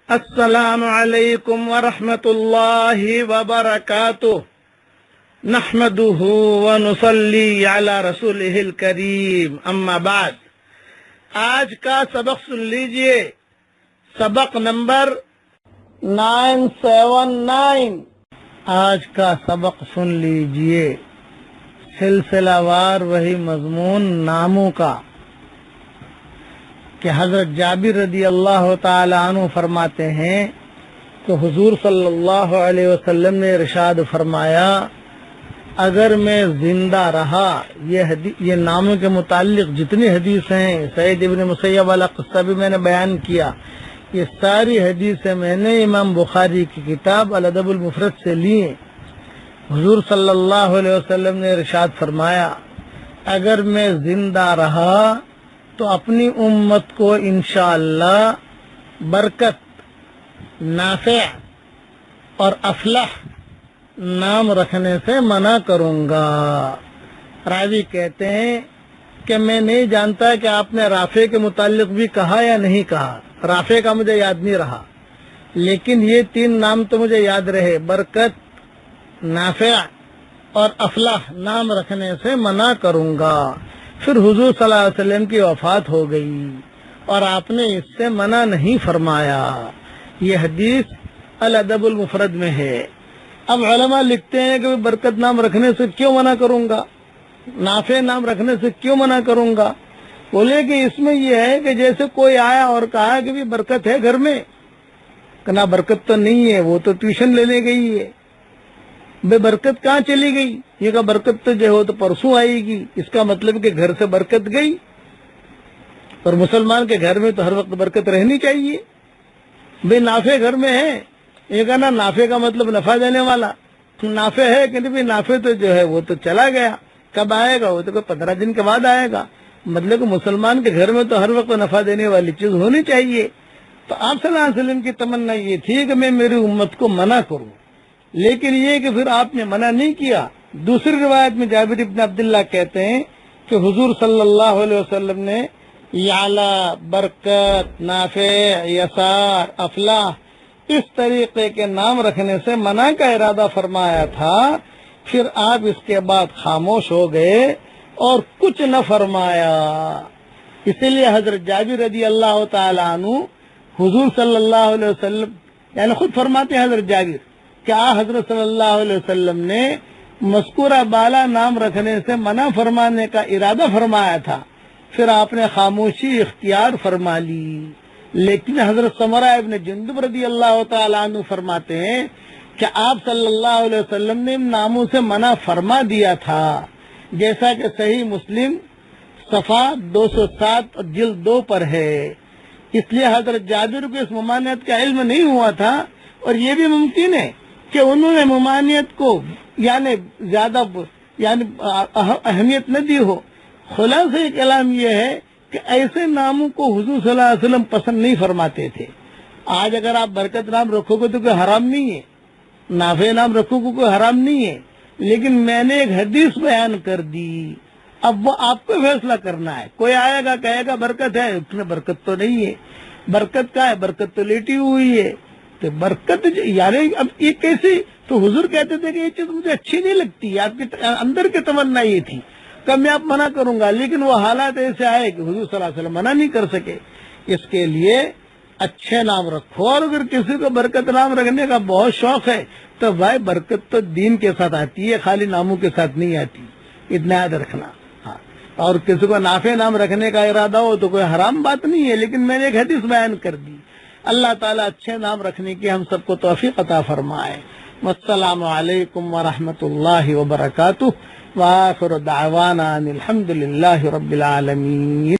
السلام علیکم ورحمۃ اللہ وبرکاتہ نحمده ونصلی علی رسولہ الکریم اما بعد۔ آج کا سبق سن لیجئے، سبق نمبر 979۔ آج کا سبق سن لیجئے، سلسلہ وار وہی مضمون ناموں کا کہ حضرت جابر رضی اللہ تعالی عنہ فرماتے ہیں کہ حضور صلی اللہ علیہ وسلم نے ارشاد فرمایا، اگر میں زندہ رہا، یہ ناموں کے متعلق جتنی حدیث ہیں، سعید ابن مسیب والا قصہ بھی میں نے بیان کیا، یہ ساری حدیثیں میں نے امام بخاری کی کتاب الادب المفرد سے لی ہیں۔ حضور صلی اللہ علیہ وسلم نے ارشاد فرمایا، اگر میں زندہ رہا تو اپنی امت کو انشاءاللہ برکت، نافع اور افلاح نام رکھنے سے منع کروں گا۔ راوی کہتے ہیں کہ میں نہیں جانتا کہ آپ نے رافع کے متعلق بھی کہا یا نہیں کہا، رافع کا مجھے یاد نہیں رہا، لیکن یہ تین نام تو مجھے یاد رہے، برکت، نافع اور افلاح نام رکھنے سے منع کروں گا۔ پھر حضور صلی اللہ علیہ وسلم کی وفات ہو گئی اور آپ نے اس سے منع نہیں فرمایا۔ یہ حدیث الادب المفرد میں ہے۔ اب علماء لکھتے ہیں کہ برکت نام رکھنے سے کیوں منع کروں گا، نافع نام رکھنے سے کیوں منع کروں گا؟ بولے کہ اس میں یہ ہے کہ جیسے کوئی آیا اور کہا کہ بھی برکت ہے گھر میں، کہ نہ برکت تو نہیں ہے، وہ تو ٹیوشن لینے گئی ہے، بے برکت کہاں چلی گئی؟ یہ کہ برکت تو جو ہو تو پرسوں آئے گی، اس کا مطلب کہ گھر سے برکت گئی، اور مسلمان کے گھر میں تو ہر وقت برکت رہنی چاہیے۔ بے نافع گھر میں ہے، یہ کہنا نافع کا مطلب نفع دینے والا، نافع ہے کہ نہیں، نافع تو جو ہے وہ تو چلا گیا، کب آئے گا؟ وہ تو 15 دن کے بعد آئے گا۔ مطلب کہ مسلمان کے گھر میں تو ہر وقت نفع دینے والی چیز ہونی چاہیے۔ تو آپ صلی اللہ علیہ وسلم کی تمنا یہ تھی کہ میں میری امت کو منع کروں، لیکن یہ کہ پھر آپ نے منع نہیں کیا۔ دوسری روایت میں جابر ابن عبداللہ کہتے ہیں کہ حضور صلی اللہ علیہ وسلم نے یعلا، برکت، نافع، یسار، افلاح اس طریقے کے نام رکھنے سے منع کا ارادہ فرمایا تھا، پھر آپ اس کے بعد خاموش ہو گئے اور کچھ نہ فرمایا۔ اسی لیے حضرت جابر رضی اللہ تعالی عنہ حضور صلی اللہ علیہ وسلم یعنی خود فرماتے ہیں حضرت جابر کہ حضرت صلی اللہ علیہ وسلم نے مذکورہ بالا نام رکھنے سے منع فرمانے کا ارادہ فرمایا تھا، پھر آپ نے خاموشی اختیار فرما لی۔ لیکن حضرت سمرہ ابن جندب رضی اللہ تعالیٰ عنہ فرماتے ہیں کہ آپ صلی اللہ علیہ وسلم نے ان ناموں سے منع فرما دیا تھا، جیسا کہ صحیح مسلم صفحہ 207 اور جلد 2 پر ہے۔ اس لیے حضرت جابر کو اس ممانعت کا علم نہیں ہوا تھا، اور یہ بھی ممکن ہے کہ انہوں نے ممانعت کو یعنی زیادہ اہمیت نہ دی ہو۔ خلاصہ کلام یہ ہے کہ ایسے ناموں کو حضور صلی اللہ علیہ وسلم پسند نہیں فرماتے تھے۔ آج اگر آپ برکت نام رکھو گے تو کوئی حرام نہیں ہے، نافع نام رکھو گے کوئی حرام نہیں ہے، لیکن میں نے ایک حدیث بیان کر دی، اب وہ آپ کو فیصلہ کرنا ہے۔ کوئی آئے گا کہے گا برکت ہے، اس میں برکت تو نہیں ہے، برکت کا ہے، برکت تو لیٹی ہوئی ہے، تو برکت یعنی اب یہ کیسی؟ تو حضور کہتے تھے کہ یہ چیز مجھے اچھی نہیں لگتی، آپ کے اندر کی تمنا یہ تھی کہ میں آپ منع کروں گا، لیکن وہ حالات ایسے آئے کہ حضور صلی اللہ علیہ وسلم منع نہیں کر سکے۔ اس کے لیے اچھے نام رکھو، اور اگر کسی کو برکت نام رکھنے کا بہت شوق ہے تو بھائی برکت تو دین کے ساتھ آتی ہے، خالی ناموں کے ساتھ نہیں آتی، اتنا یاد رکھنا۔ ہاں، اور کسی کو نافع نام رکھنے کا ارادہ ہو تو کوئی حرام بات نہیں ہے، لیکن میں نے ایک حدیث بیان کر دی۔ اللہ تعالیٰ اچھے نام رکھنے کی ہم سب کو توفیق عطا فرمائے۔ والسلام علیکم ورحمۃ اللہ وبرکاتہ، وآخر دعوانا ان الحمد للہ رب العالمین۔